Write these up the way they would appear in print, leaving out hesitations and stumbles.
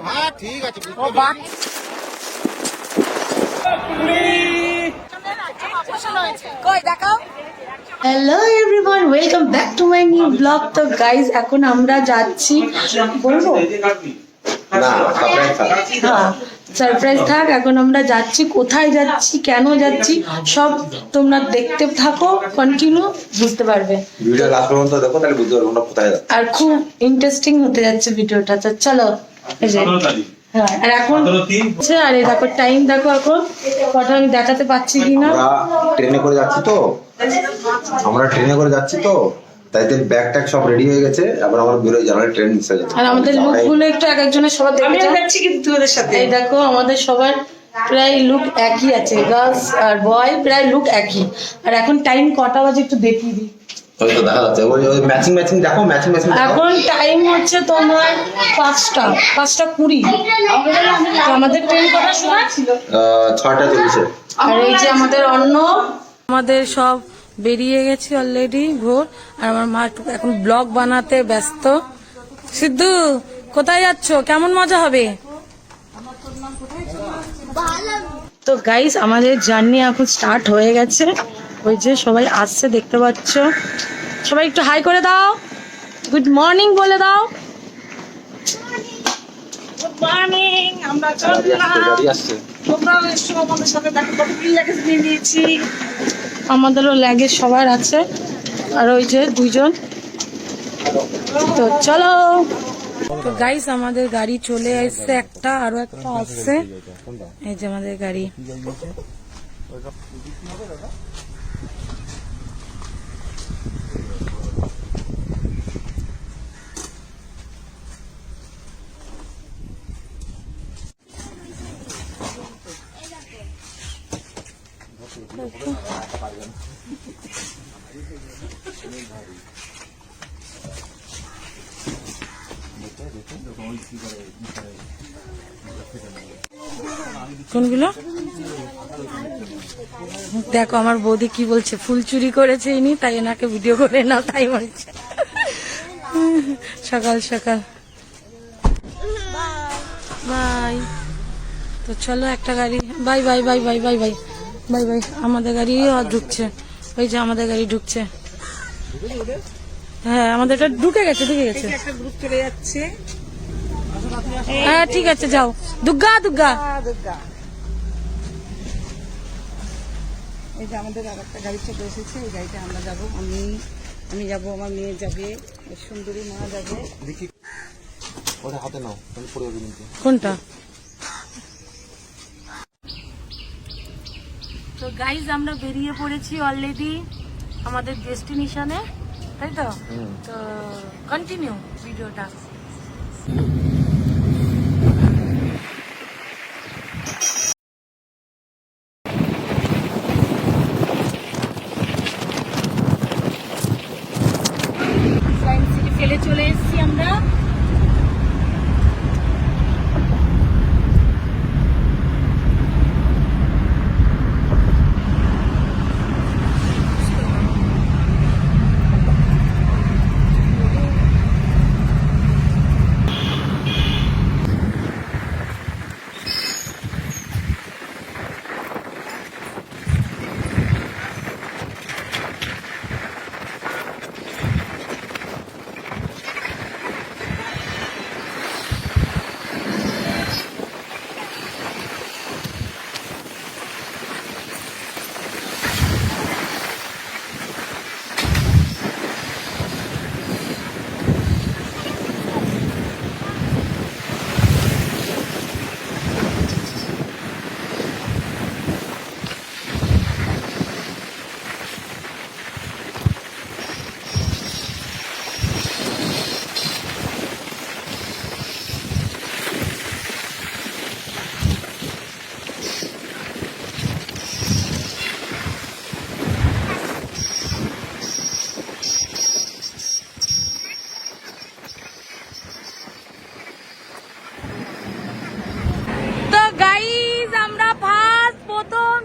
হ্যাঁ ঠিক আছে। Hello everyone, welcome back to my new blog. তো গাইজ এখন আমরা যাচ্ছি, বলবো হ্যাঁ সারপ্রাইজ থাক। এখন আমরা যাচ্ছি, কোথায় যাচ্ছি, কেন যাচ্ছি, সব তোমরা দেখতে থাকো, কন্টিনিউ, বুঝতে পারবে। ভিডিও লাস্ট পর্যন্ত দেখো, তাহলে বুঝতে পারবে আমরা কোথায় যাচ্ছি। আর খুব ইন্টারেস্টিং হতে যাচ্ছে ভিডিওটা। তো চলো, এই যে হ্যাঁ, আর এখন আর এই দেখো টাইম দেখো এখন কটা, আমি দেখাতে পাচ্ছি কিনা। আমরা ট্রেনে করে যাচ্ছি তো তাই ব্যাগ ট্যাগ সব রেডি হয়ে গেছে। আবার আমার বেরোয় জানালে ট্রেন মিস হয়ে যাচ্ছে। আর আমাদের লুকগুলো একটু এক একজনের সবার দেখে যাচ্ছি কিন্তু তোমাদের সাথে। এই দেখো আমাদের সবার প্রায় লুক একই আছে, গার্লস আর বয় প্রায় লুক একই। আর এখন টাইম কটা বাজে একটু দেখিয়ে দিই। ওই তো দেখা যাচ্ছে, ওই ম্যাচিং ম্যাচিং দেখো, ম্যাচিং ম্যাচিং। এখন টাইম হচ্ছে তোমার 5:20। আমাদের ট্রেন কটার সময় ছিল? 6:40। আর এই যে আমাদের অন্য, আমাদের সব বেরিয়ে গেছি অলরেডি ভোর। আর আমার মা একটু এখন ব্লগ বানাতে ব্যস্ত। সিদ্ধু কোথায় যাচ্ছ, কেমন মজা হবে? তো গাইস আমাদের জার্নি এখন স্টার্ট হয়ে গেছে। ওই যে সবাই আসছে দেখতে পাচ্ছ। সবাই একটু হাই করে দাও, গুড মর্নিং বলে দাও। গুড মর্নিং, আমরা আমাদেরও ল্যাগেজ সবার আছে। আর ওই যে দুইজন, তো চলো। তো গাইস আমাদের গাড়ি চলে আসছে, একটা আরো একটা আসছে। এই যে আমাদের গাড়ি। কোনগুলো দেখো, আমার বৌদি কি বলছে, ফুল চুরি করেছে ইনি, তাই এনাকে ভিডিও করে নাও, তাই বলছে। সকাল সকাল বাই। তো চলো একটা গাড়ি, bye bye bye bye bye bye bye bye. আমাদের গাড়ি ঢুকছে, ওই যে আমাদের গাড়ি ঢুকছে। হ্যাঁ আমাদেরটা ঢুকে গেছে, ঢুকে গেছে। একটা গ্রুপ চলে যাচ্ছে। হ্যাঁ ঠিক আছে, যাও। দুর্গা দুর্গা দুর্গা। এই যে আমাদের আর একটা গাড়ি চলে এসেছে, এই গাড়িতে আমরা যাবো। আমি যাবো, আমার মেয়ে যাবে, সুন্দরী মা যাবে। দেখি ওটা হাতে নাও, পড়ে যাবে নিচে। কোনটা? তো গাইজ আমরা বেরিয়ে পড়েছি অলরেডি আমাদের ডেস্টিনেশনে, তাই তো? তো কন্টিনিউ ভিডিওটা। ফেলে চলে এসেছি আমরা।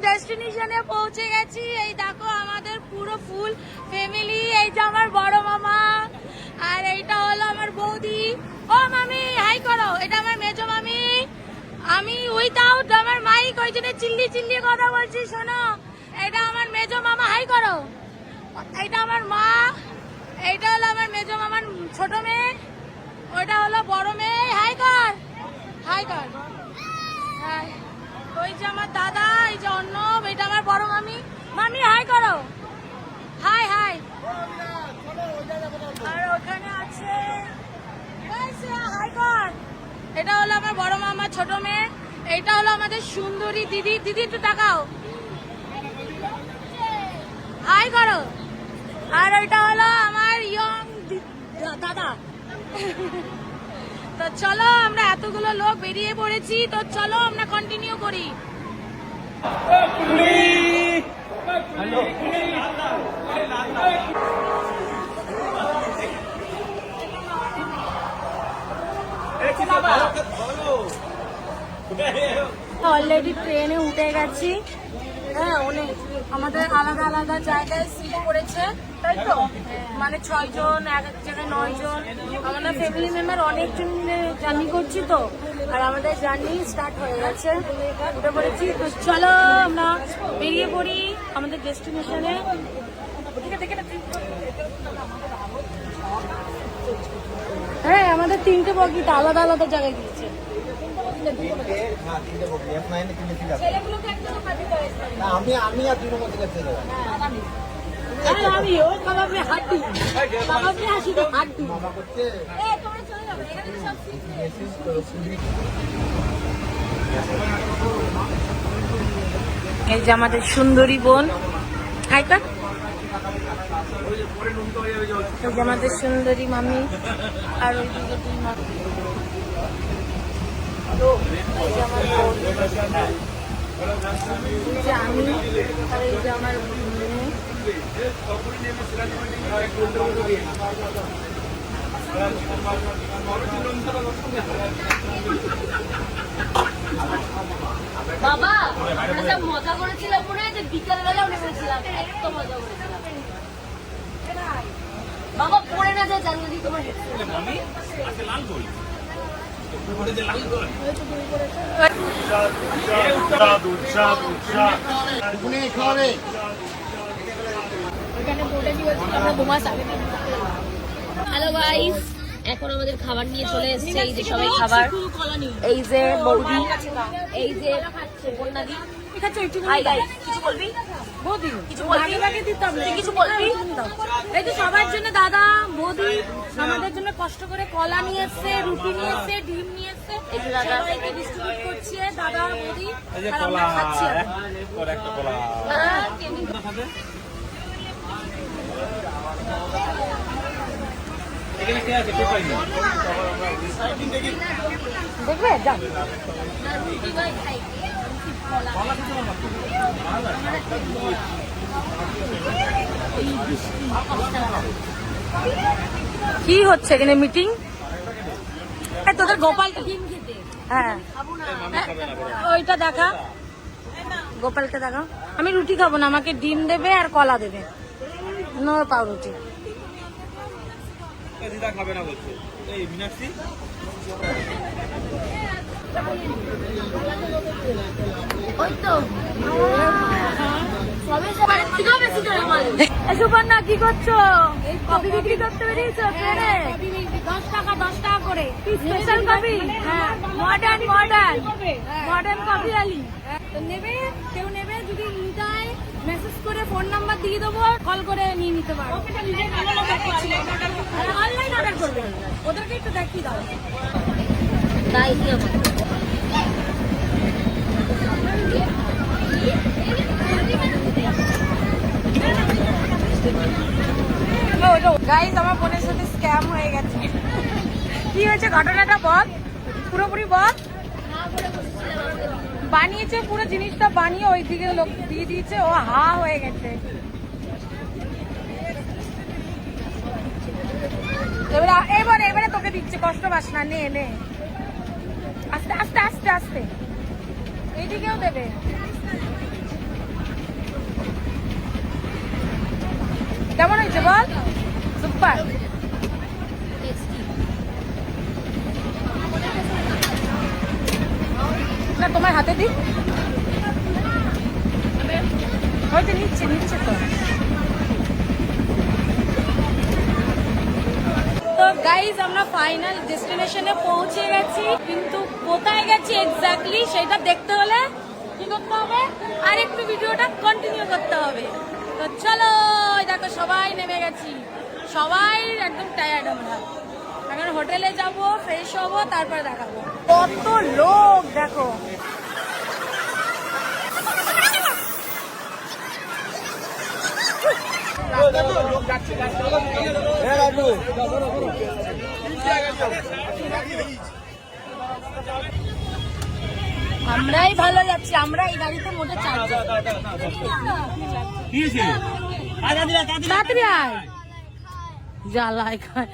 ডেস্টিনেশনে পৌঁছে গেছি। এই দেখো আমাদের পুরো ফুল ফ্যামিলি। এই যে আমার বড় মামা, আর এইটা হলো আমার বৌদি। ও মামি হাই করো। এটা আমার মেজো মামি। আমি উইথাউট আমার মাইক ওই জন্য চিল্লি চিল্লি কথা বলছি। শোনো, এটা আমার মেজো মামা, হাই করো। এটা আমার মা, এইটা হলো আমার মেজো মামার ছোট মেয়ে, ওইটা হলো বড় মেয়ে। হাই কর, হাই কর। হাই। ওই যে আমার দাদা, এই যে অর্ণব, এটা আমার বড় মামি। মামি হাই করো, হাই হাই। আর ওখানে আছে, হাই কর। এটা হলো আমার বড় মামা ছোট মেয়ে, এইটা হলো আমাদের সুন্দরী দিদি। দিদি একটু তাকাও, হাই করো। আর ওইটা হলো আমার ইয়ং দাদা। তো চলো, আমরা এতগুলো লোক বেরিয়ে পড়েছি, তো চলো আমরা কন্টিনিউ করি। অলরেডি ট্রেনে উঠে গেছি। হ্যাঁ, অনেক আমাদের আলাদা আলাদা জায়গায় সিট পড়েছে, তাই তো? মানে 6 জন, এক এক জায়গায় 9 জন। আমরা ফ্যামিলি মেম্বার অনেকজন মিলে জার্নি করছি তো, আর আমাদের জার্নি স্টার্ট হয়ে গেছে, উঠে পড়েছি। তো চলো আমরা বেরিয়ে পড়ি আমাদের ডেস্টিনেশনে। হ্যাঁ, আমাদের 3টে বগিটা আলাদা আলাদা জায়গায় দিয়েছে। ছেলেগুলোকে একদম আমি আর দুটো মধ্যে গেছে। আমি ও বাবা মে হাড্ডি, বাবা মে হাসি তো হাড্ডি। এই তোমরা চলে যাবে, এখানে তো সব সিট। এই যে আমাদের সুন্দরী বোন, হাই কর। এই যে আমাদের সুন্দরী মামি, আর ওই দিকে 2 মামি। এই যে আমার বোন, এই যে আমি, আর এই যে আমার মেয়ে। বাবা, আমরা সব মজা করেছিলাম, মনে হয় যে বিকালবেলাও নেমেছিলাম, এত মজা করেছিলাম। বাবা পড়ে না যায় জানলা দিয়ে তোমার হ্যালো গাইস, এখন আমাদের খাবার নিয়ে চলে এসেছে। এই যে সবাই খাবার, এই যে বৌদি, এই যে বন্যাদি। কিছু বলবি? কিছু বলবি? এই যে সবার জন্য দাদা বৌদি আমাদের জন্য কষ্ট করে কলা নিয়ে এসছে, রুটি নিয়ে এসছে, ডিম নিয়ে এসছে, সবাইকে ডিস্ট্রিবিউট করছে দাদা বৌদি, আর আমরা খাচ্ছি। দেখবে যাও কি হচ্ছে এখানে মিটিং? তোদের গোপালকে ডিম খেতে, হ্যাঁ ওইটা দেখা, গোপালকে দেখা। আমি রুটি খাবো না, আমাকে ডিম দেবে আর কলা দেবে, নো পাউরুটি। খাবে না বলছে এই মিনাক্ষী। সুবর্ণা কি করছো? কফি বিক্রি করতে বেরিয়েছো ট্রেনে? 10 টাকা করে স্পেশাল কফি। হ্যাঁ, মডার্ন কফি আলি নেবে, কেউ নেবে যদি নিতাই মেসেজ করে ফোন নাম্বার দিয়ে দেবো, কল করে নিয়ে নিতে পারো। অনলাইন অর্ডার করবে, ওদেরকে একটু দেখিয়ে দাও। তাই গাইস, আমার বোনের সাথে স্ক্যাম হয়ে গেছে। কি হয়েছে ঘটনাটা বল, পুরোপুরি বল। বানিয়েছে পুরো জিনিসটা, বানিয়ে ওই দিকে লোক দিয়ে দিয়েছে, ও হা হয়ে গেছে। এবারে তোকে দিচ্ছে, কষ্ট পাস না, নে নে, আস্তে আস্তে আস্তে আস্তে, এইদিকেও দেবে। কেমন হয়েছে বল? সুপার। না তোমার হাতে দিই, হয়তো নিচ্ছে নিচ্ছে তো। তো গাইজ আমরা ফাইনাল ডেস্টিনেশনে পৌঁছে গেছি, কিন্তু কোথায় গেছি এক্স্যাক্টলি সেটা দেখতে হলে কি করতে হবে, আর একটু ভিডিওটা কন্টিনিউ করতে হবে। তো চলো, দেখো সবাই নেমে গেছি, সবাই একদম টায়ার্ড। আমরা এখন হোটেলে যাব, ফ্রেশ হবো, তারপর দেখাবো। কত লোক দেখো, আমরাই ভালো যাচ্ছি, আমরা এই গাড়িতে মোটে চারজন। তাড়াতাড়ি আয়, জ্বালায় খায়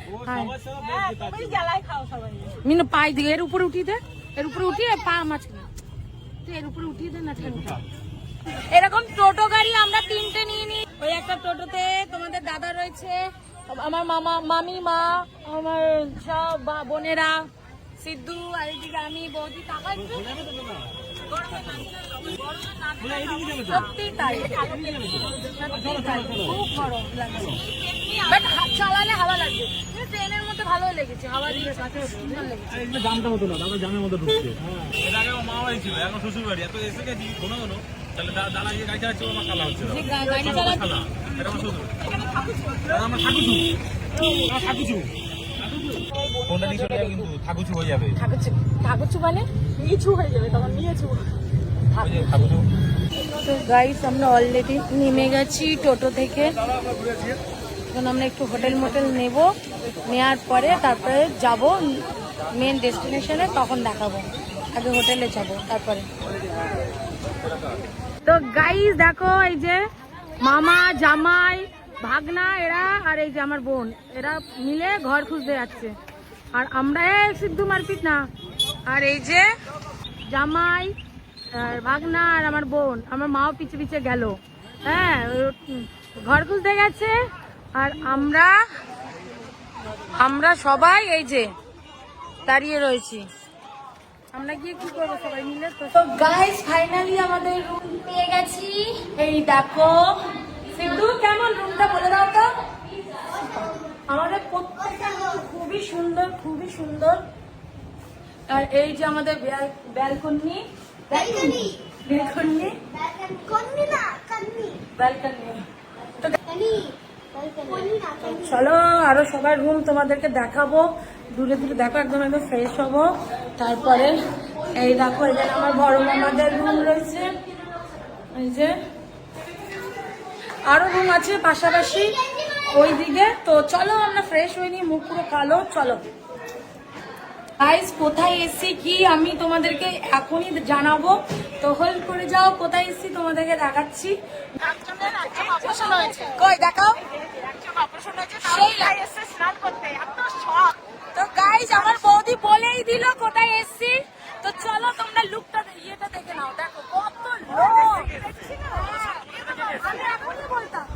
মিনু, পাই দিয়ে এর উপরে উঠিয়ে দে, এর উপরে উঠিয়ে পা মাঝখানে তুই এর উপরে উঠিয়ে দে না। এরকম টোটো গাড়ি আমরা 3টে নিয়ে নিই। ওই একটা টোটোতে তোমাদের দাদা রয়েছে, আমার মামা, মামি, মা, আমার সব বোনেরা, সিদ্ধু, আর এদিকে আমি, বৌদি। টাকা একটু সত্যি তাই, খুব গরম লাগছে, বাট চালালে হাওয়া লাগবে। ট্রেনের মধ্যে ভালো লেগেছে, হাওয়া দিয়ে সুন্দর লেগেছে। জামটার মতো না, তারপর জামের মতো ঢুকছে। এর আগে আমার মা বাড়ি ছিল, এখন শ্বশুর বাড়ি। এত এসে গেছি ঘন ঘন, তাহলে দাদা গিয়ে গাড়ি চালাচ্ছে, আমার খালা হচ্ছে। গাড়ি চালাচ্ছে, এটা আমার শ্বশুর, আমার ঠাকুচু, আমার ঠাকুচু। ফোনটা নিয়ে চলে যাবে কিন্তু ঠাকুচু হয়ে যাবে। ঠাকুচু মানে নিচু হয়ে যাবে, তখন নিয়েছু। ঠাকুচু। তো গাইস আমরা অলরেডি নেমে গেছি টোটো থেকে। এখন আমরা একটু হোটেল মোটেল নেব, নেওয়ার পরে তারপরে যাব মেন ডেস্টিনেশনে, তখন দেখাবো। আগে হোটেলে যাব তারপরে। তো গাইস দেখো, এই যে মামা, জামাই, ভাগনা এরা, আর এই যে আমার বোন, এরা মিলে ঘর খুঁজতে যাচ্ছে। আর আমরা সিদ্ধু মারপিট না, আর এই যে জামাই, আর ভাগনা, আর আমার বোন, আমার মাও পিছে পিছে গেল। হ্যাঁ, ঘর খুঁজতে গেছে। আর আমরা সবাই এই যে দাঁড়িয়ে রয়েছি। আমরা গিয়ে কি করবো সবাই মিলে? তো গাইস ফাইনালি আমাদের রুম পেয়ে গেছি। এই দেখো, সিদ্ধু কেমন রুমটা বলে দাও তো। আমাদের প্রত্যেকটা রুম খুবই সুন্দর, খুবই সুন্দর। আর এই যে আমাদের ব্যালকনি, চলো আরো সবার রুম তোমাদেরকে দেখাবো, দূরে দূরে দেখো, একদম একদম ফ্রেশ হবো। তারপরে এই দেখো, এখানে আমার বড় মামাদের রুম রয়েছে, এই যে আরো রুম আছে পাশাপাশি ওই দিকে। তো চলো আমরা ফ্রেশ হইনি, মুখ পুরো কালো। চলো গাইস, কোথায় এসছি কি আমি তোমাদেরকে এখনই জানাবো, তো হোল্ড করে যাও। কোথায় এসছি তোমাদেরকে দেখাচ্ছি। কই দেখাও, তো গাইস আমার বৌদি বলেই দিল কোথায় এসছি। তো চলো তোমরা লুকটা ইয়েটা দেখে নাও, দেখো কত লোক। আমি এখনই বলতাম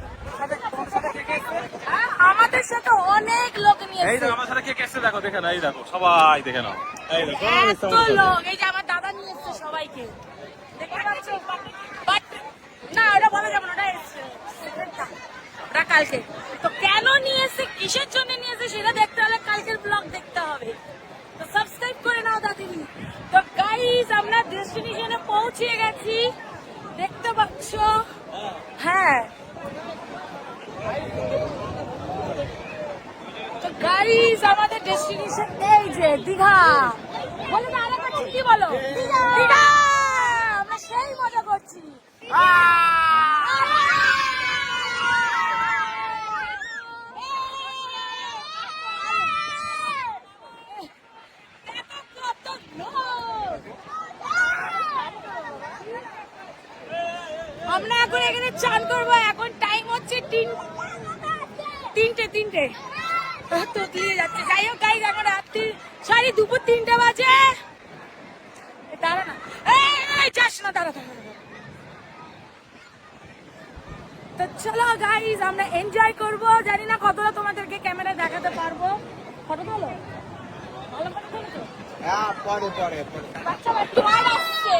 আমাদের সাথে অনেক লোক নিয়ে এই দেখো আমার সাথে কে কেসে, দেখো দেখে না, এই দেখো সবাই দেখে নাও, এই দেখো এত লোক। এই যে আমার দাদা নিয়ে এসছে সবাইকে, দেখতে পাচ্ছ? বাট না, ওটা বলা যাবে না, ওটা এসছে ওটা কালকে। তো কেন নিয়ে এসছে, কিসের জন্য নিয়ে এসছে সেটা দেখতে হলে কালকের ব্লগ দেখতে হবে। তো সাবস্ক্রাইব করে নাও দাদিনি। তো গাইস আমরা ডেস্টিনেশনে পৌঁছে গেছি, দেখতে পাচ্ছ। হ্যাঁ, তো গাইস আমাদের ডেস্টিনেশন এই যে দীঘা। বলো না আরেকবার ঠিকই বলো, দীঘা। আমরা সেই মজা করছি। আমরা এখন এখানে চান করবো। এখন টাইম হচ্ছে 3টে তো দিয়ে যাচ্ছে। যাই হোক গাইস, এখন রাত্রি দুপুর 3টে বাজে। দাঁড়া না, এই যাস না, দাঁড়া। তো চলো গাইস আমরা এনজয় করবো। জানি না কতটা তোমাদেরকে ক্যামেরা দেখাতে পারবো। ফটো তোলো, ভালো ফটো তোলো তো। বাচ্চা বাচ্চা চোর আসছে।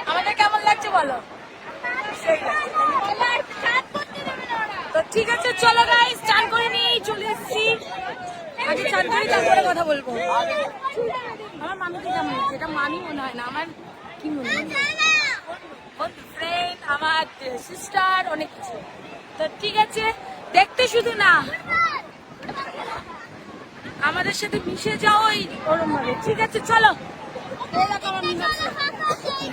আমাদের কেমন লাগছে বলো? সেই তো ঠিক আছে, চলো গাইস, চান করে নিয়ে চলে এসেছি। আগে চান করে তারপরে কথা বলবো। আমার মামিকে কেমন লাগছে? এটা মামি মনে হয় না, আমার কি মনে হয়, ফ্রেন্ড, আমার সিস্টার, অনেক কিছু। তো ঠিক আছে, দেখতে শুধু না, আমাদের সাথে মিশে যাও ওই ওরম ভাবে। ঠিক আছে চলো। এই দেখো আমার মিনাক্ষী।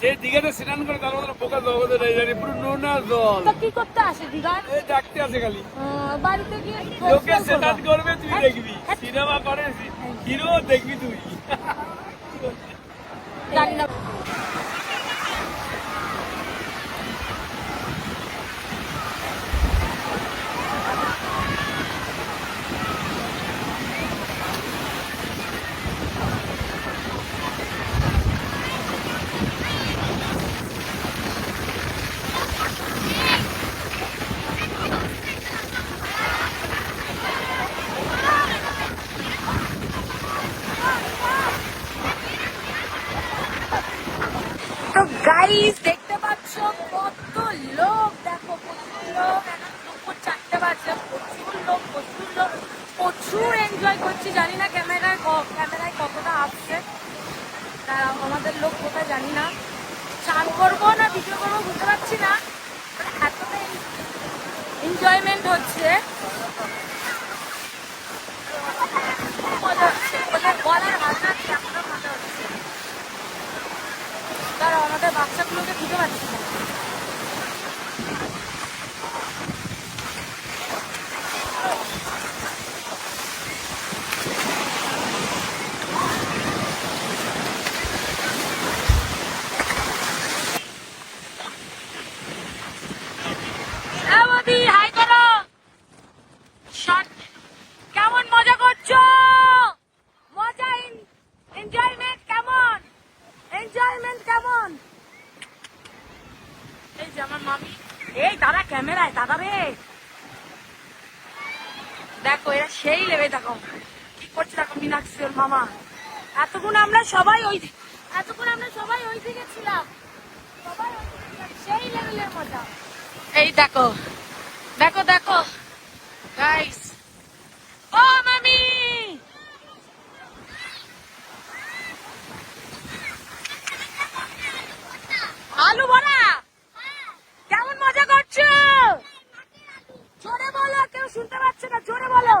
সেই দিঘাতে স্নান করে তার মধ্যে পোকা জগতের এই জানি পুরো নোনা জল তো কি করতে আসে দিঘায়? এই ডাকতে আছে খালি বাড়িতে গিয়ে লোকে স্নান করবে তুই দেখবি সিনেমা করে হিরো দেখবি তুই জানি না। তো গাইস দেখতে পাচ্ছ কত লোক, দেখো প্রচুর লোক। এখন দুপুর 4টে বাজে, প্রচুর লোক, প্রচুর এনজয় করছি। জানি না ক্যামেরায় কতটা আসছে, তারা আমাদের লোক কোথায় জানি না। চান করবো না ভিডিও করবো বুঝতে পারছি না, এতটাই এনজয়মেন্ট হচ্ছে, মজা হচ্ছে, বলার ভাষা এতটা মজা হচ্ছে। তারা আমাদের বাচ্চাগুলোকে দিতে পারছি না। হাই করো। কেমন মজা করছো? মজা, এনজয়মেন্ট কেমন? এনজয়মেন্ট কেমন? এই যে আমার মামি, এই দাদা ক্যামেরায়, দাদা রে দেখো, এরা সেই লেবে, দেখো কি করছে, দেখো মীনাক্ষী ওর মামা। এতক্ষণ আমরা সবাই ওই দিকে ছিলাম, সবাই ওই দিকে ছিলাম, সেই লেভেলের মজা। এই দেখো দেখো দেখো গাইস, ও মামি, আলু ভরা, কেমন মজা করছো? জোরে বলো, কেউ শুনতে পাচ্ছে না, জোরে বলো।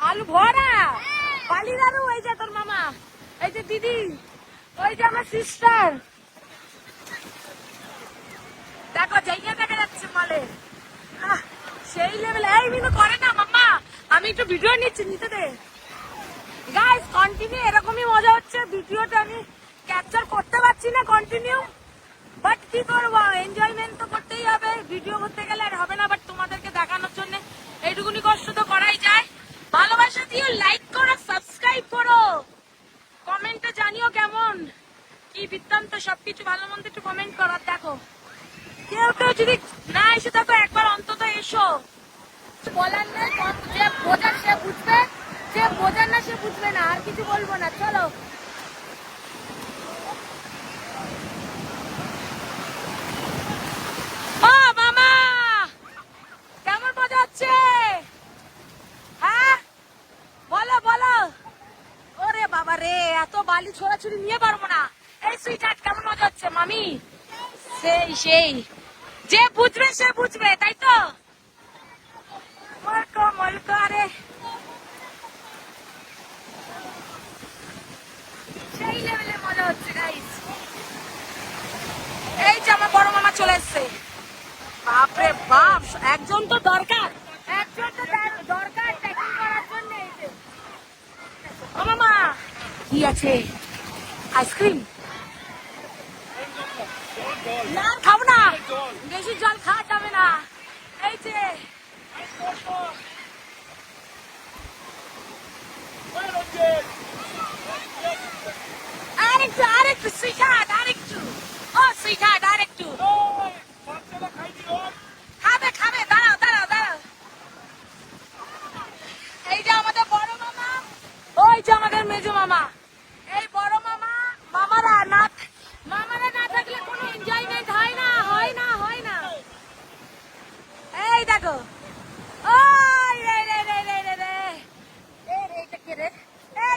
আলু ভরা, বালির আলু। এই যে তোর মামা, এই যে দিদি, ওই যে আমার সিস্টার, দেখো জায়গা দেখা যাচ্ছে মলে, সেই লেভেল। এই মিনু করে না মাম্মা, আমি একটু ভিডিও নিতে দে। গাইস কন্টিনিউ এরকমই মজা হচ্ছে, ভিডিওটা আমি ক্যাপচার করতে পারছি না কন্টিনিউ, বাট কি করবো, এনজয়মেন্ট তো করতেই হবে। ভিডিও করতে গেলে আর হবে না, বাট তোমাদেরকে দেখানোর জন্য এইটুকুনি কষ্ট তো করাই যায়। ভালোবাসা দিও, লাইক করো, সাবস্ক্রাইব করো, কমেন্টে জানিও কেমন কি বৃত্তান্ত, সবকিছু ভালো মন্দ একটু কমেন্ট করো। দেখো কেউ যদি না এসে থাকো, একবার অন্তত এসো। বলার নেই, যে বোঝার সে বুঝবে, যে বোঝার না সে বুঝবে না, আর কিছু বলবো না। চলো ও মামা, কেমন মজা হচ্ছে? হ্যাঁ বলো বলো। ওরে বাবা রে, এত বালি ছোড়াছুড়ি নিয়ে পারবো না। এই সুইটহার্ট কেমন মজা হচ্ছে মামি? সেই যে বুঝবে সে বুঝবে, তাই তো? মলকো আরে সেই লেভেলে মজা হচ্ছে গাইস। এই যে আমার বড় মামা চলে এসছে, বাপরে বাপ, একজন তো দরকার, ট্রেকিং করার জন্য। ও মামা কি আছে? আইসক্রিম না, খাবো না, বেশি জল খাওয়া যাবে না। এই যে আরেকটু সুইটহার্ট, আরেকটু। ও সুইটহার্ট, আরেকটু খাবে, দাঁড়াও। মেজো মামা, এই বড় মামা, মামারা না থাকলে কোনো এনজয়মেন্ট হয় না। এই দেখো, ওই রে রে রে রে রে রে, এটা কে রে?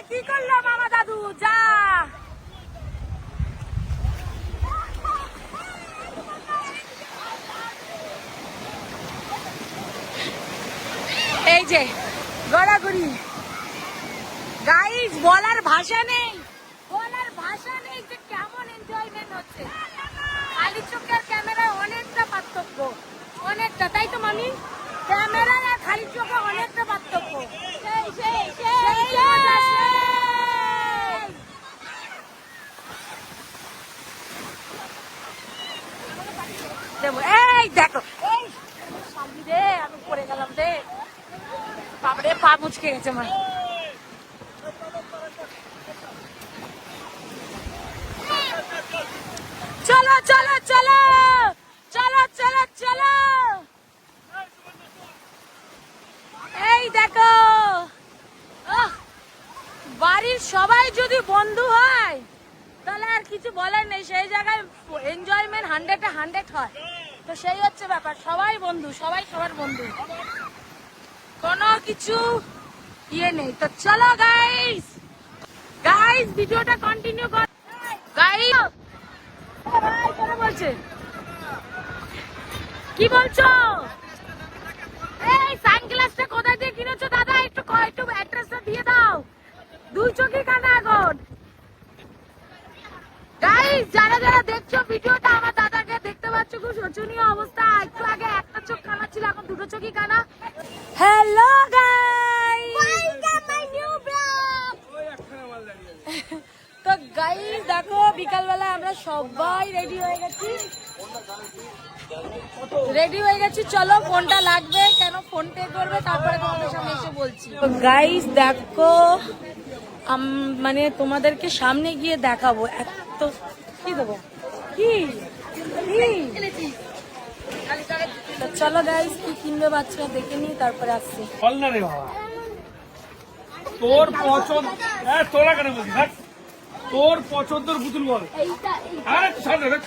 কি করলো মামা দাদু? যা এই যে গড়াগড়ি গাইস, বলার ভাষা নেই যে কেমন এনজয়মেন্ট হচ্ছে। খালি চোখে আর ক্যামেরায় অনেকটা পার্থক্য, অনেকটা, তাই তো মামি? ক্যামেরায় আর খালি চোখে অনেকটা পার্থক্য। এই দেখো, এই সামনে রে, আমি পড়ে গেলাম রে বাবারে, পা মুচকে গেছে আমার। চলো চলো চলো চলো চলো চলো, এই দেখো, বাড়ির সবাই যদি বন্ধু হয় তাহলে আর কিছু বলার নেই, সেই জায়গায় এনজয়মেন্ট 100 হয়। তো সেই হচ্ছে ব্যাপার, সবাই বন্ধু, সবাই সবার বন্ধু, কোনো কিছু ইয়ে নেই। তো চলো গাইস ভিডিওটা কন্টিনিউ কর। গাইস বলছে, কি বলছো? এই সানগ্লাসটা কোথা দিয়ে কিনেছো দাদা? একটু অ্যাড্রেসটা দিয়ে দাও। 2 চোখই কানা এখন। গাইস যারা দেখছো ভিডিওটা, আমার দাদাকে দেখতে পাচ্ছ, খুব শোচনীয় অবস্থা। একটু আগে একটা চোখ কানা ছিল, এখন 2 চোখই কানা। Hello guys, welcome my new blog. তো গাইস দেখো, বিকালবেলা আমরা সবাই রেডি হয়ে গেছি। চলো, ফোনটা লাগবে, কেন ফোন পে করবে, তারপরে তোমাদের সামনে এসে বলছি। তো গাইস দেখো, মানে তোমাদেরকে সামনে গিয়ে দেখাবো। এত কি দেবো, কি চলো গাইস, কি কিনবে বাচ্চারা দেখে নি, তারপরে আসছি। বল না রে বাবা, তোর পছন্দ, তোরা কেন বলছিস? তোর পছন্দের পুতুল বল। আরে ছাড় রে,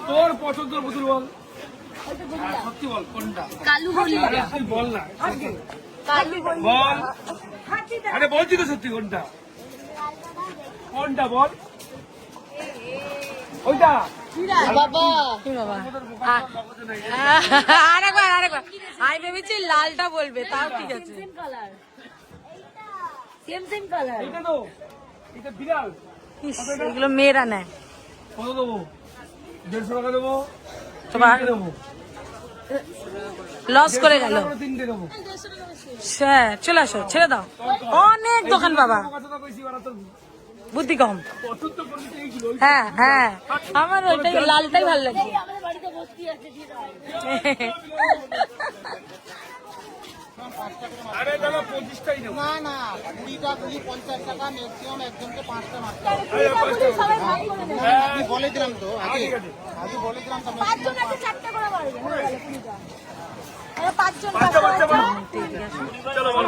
তোর পছন্দের পুতুল বল, সত্যি বল কোনটা? কালু বল না, বল। আরে বলছি তো সত্যি, কোনটা বল? ওইটা আরেকবার আমি ভেবেছি লালটা বলবে, তাও ঠিক আছে। এগুলো মেয়েরা নেয়। কত দেবো? 150 টাকা দেবো, লস করে গেল। 3টে দেবো। চলে আসো, ছেড়ে দাও, অনেক দোকান বাবা, বুদ্ধি কম। হ্যাঁ আমার ওইটাই, লালটাই ভালো লাগে। আরে দাদা 25টাই দেবো। না 20টা 50 টাকা ম্যাক্সিমাম, একজনকে 5টা মারতে হবে। আমি বলে দিলাম তো আগে বলে দিলাম তো,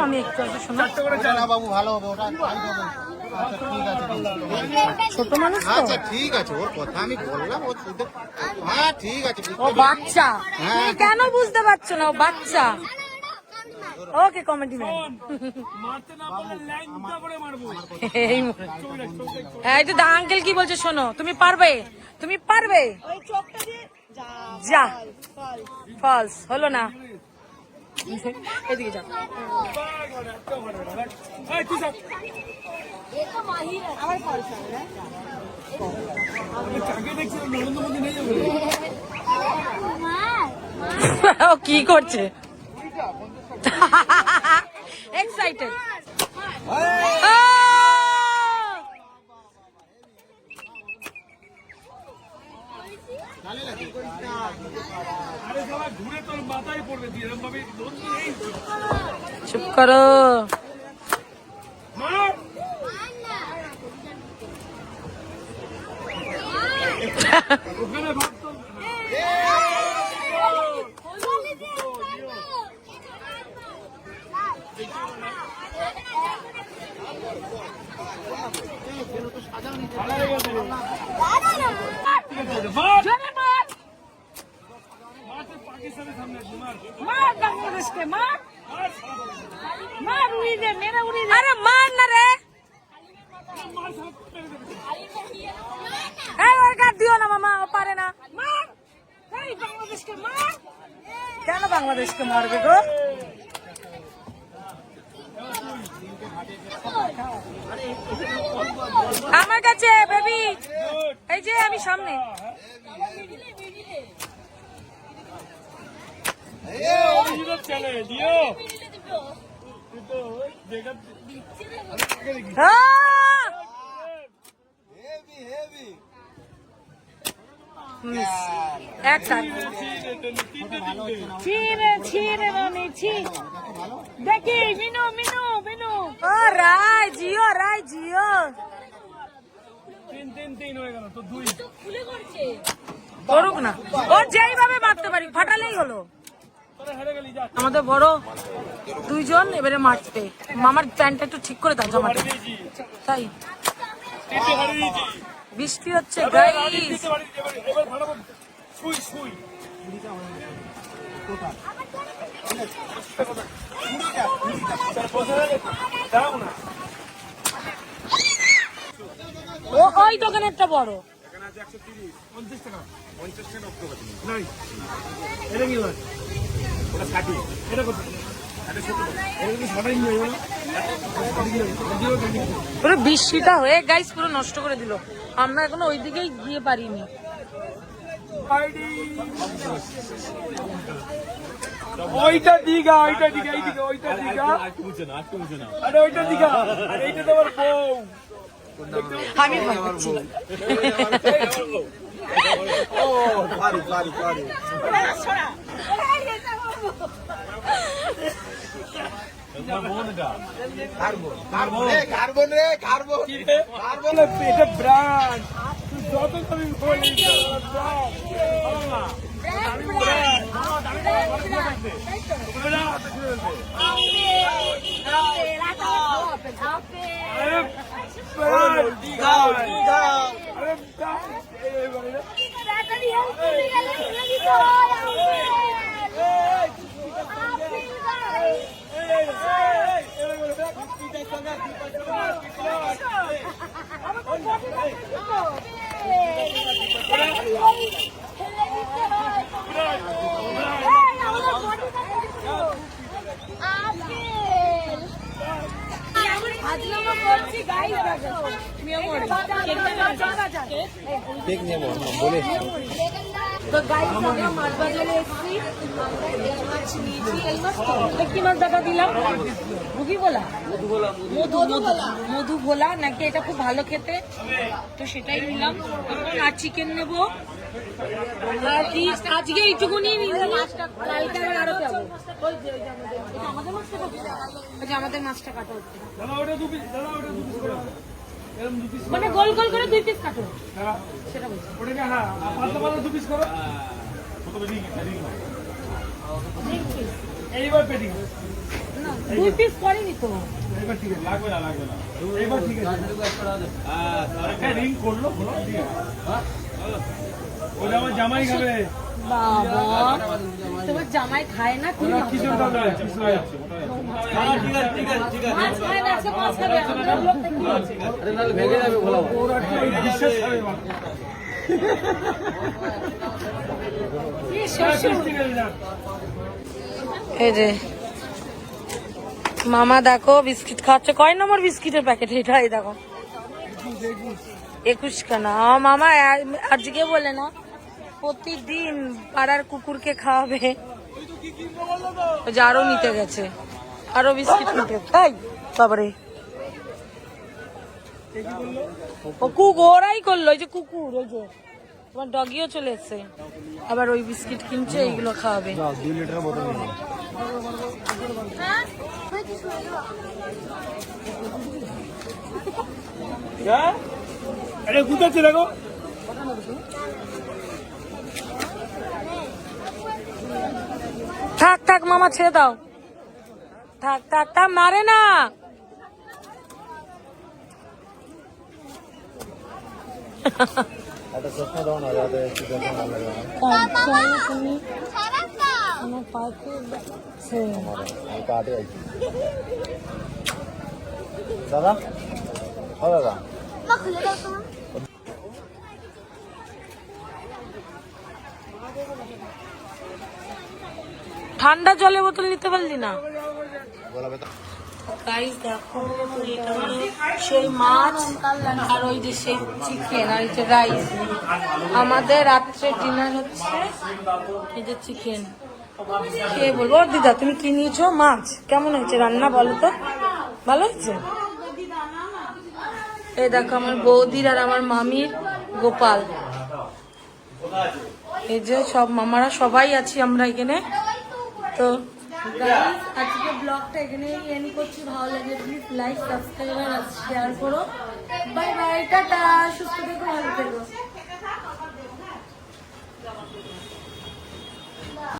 আমি একটু শোনো না বাবু, ভালো হবে ওটা। আচ্ছা ঠিক আছে, ছোট মানুষ তো, আচ্ছা ঠিক আছে, ওর কথা আমি বললাম, ও শুধু হ্যাঁ ঠিক আছে। ও বাচ্চা, তুমি কেন বুঝতে পারছো না? ও বাচ্চা। ওকে, কমেডি ম্যান। মারতে না পারলে ল্যাংটা করে মারবো। এই তো দা আঙ্কেল কি বলছে শোনো, তুমি পারবে। যা ফলস হলো না, এদিকে যাও। ও কি করছে, এক্সাইটেড। ঘুরে তোর মাথায় পড়বে দিয়ে এরকম ভাবে চুপ করো। ওখানে ভাবতো পাকিস্তানের সামনে মার বাংলাদেশকে মার মার উড়িয়ে দে মেরে উড়িয়ে দে আরে মার না রে এই ওর গাদ দিও না মামা ও পারে না মার এই বাংলাদেশকে মার কেন বাংলাদেশকে মারবে গো আমার কাছে বেবি এই যে আমি সামনে চলে দিও দেখি মিনু মিনু মিনু ও রাই জিও রাই জিও 3 হয়ে গেল তো 2 করুক না ও যেইভাবে মারতে পারি ফাটালেই হলো আমাদের বড় দুইজন এবারে মারতে মামার প্যান্টটা একটু ঠিক করে দাও জামাটা তাই বৃষ্টি হচ্ছে গাইস ও ওই দোকানেরটা বড় পুরো বৃষ্টিটা হয়ে গাইস পুরো নষ্ট করে দিল আমরা এখনো ওই দিকেই গিয়ে পারিনি ওইটা দিঘা ওইটা দিঘা এইদিকে ওইটা দিঘা আরে ওইটা দিঘা আর এইটা তোমার বউ আমি ভয় পাচ্ছি এটা ব্র্যান্ড যত তুমি বলি তো গাইস আমরা মাছ বাজারে এসেছি এই মাছ নিয়েছি এই মাছ এটা কি মাছ দাদা দিলাম রুগি বলা মধু ভোলা নাকি এটা খুব ভালো খেতে তো সেটাই নিলাম আর চিকেন নেবো আর কি আজকে এইটুকুনি নিলাম কালকে আরো যাবো আমাদের মাছটা কাটা হচ্ছে মানে গোল গোল করে 2 পিস কাটো সেটা বলছি ওটাকে হ্যাঁ পাতলা পাতলা 2 পিস করো এইবার পেটিং না 2 পিস করেনি তো এইবার ঠিক আছে লাগবে না এইবার ঠিক আছে হ্যাঁ রিং করলো বলো ঠিক আছে ওটা আমার জামাই খাবে বাবা তোমার জামাই খায় না তুমি কি জন্য হবে মাছ খায় না আজকে মাছ খাবে আমাদের লোক কি আছে আরে নালে ভেঙে যাবে বলা ওরা কি বিশেষ খাবে এই যে মামা দেখো বিস্কিট খাচ্ছে কয় নম্বর বিস্কিটের প্যাকেট এটা এই দেখো 21 খানা মামা আজকে বলে না প্রতিদিন পাড়ার কুকুরকে খাওয়াবে আরো নিতে গেছে আরো বিস্কিট নিতে তাই তারপরে ও ওরাই করলো ওই যে কুকুর ওই যে তোমার ডগিও চলে এসছে আবার ওই বিস্কিট কিনছে এইগুলো খাওয়াবে 2 লিটার বোতল আরে গুতাচ্ছে দেখো থাক থাক মামা ছেড়ে দাও থাক থাক থাক মারে না তুমি আমার পাশে দাদা ও দাদা ঠান্ডা জলের বোতল নিতে পারলি না? গাইস দেখো এটা হলো সেই মাছ আর ওই যে সেই চিকেন আর এই যে রাইস। আমাদের রাত্রে ডিনার হচ্ছে এই যে চিকেন। কে বলবো? দিদা তুমি কি নিয়েছো? মাছ কেমন হয়েছে রান্না বলো তো? ভালো হয়েছে? এই দেখো আমার বৌদির আর আমার মামির গোপাল, এই যে সব মামারা সবাই আছি আমরা এখানে। তো গাইস আজকে ব্লগটা এখানেই এন্ড করছি। ভালো লাগলে প্লিজ লাইক সাবস্ক্রাইব আর শেয়ার করো। বাই বাই, টাটা, সুস্থ থেকো, ভালো থেকো।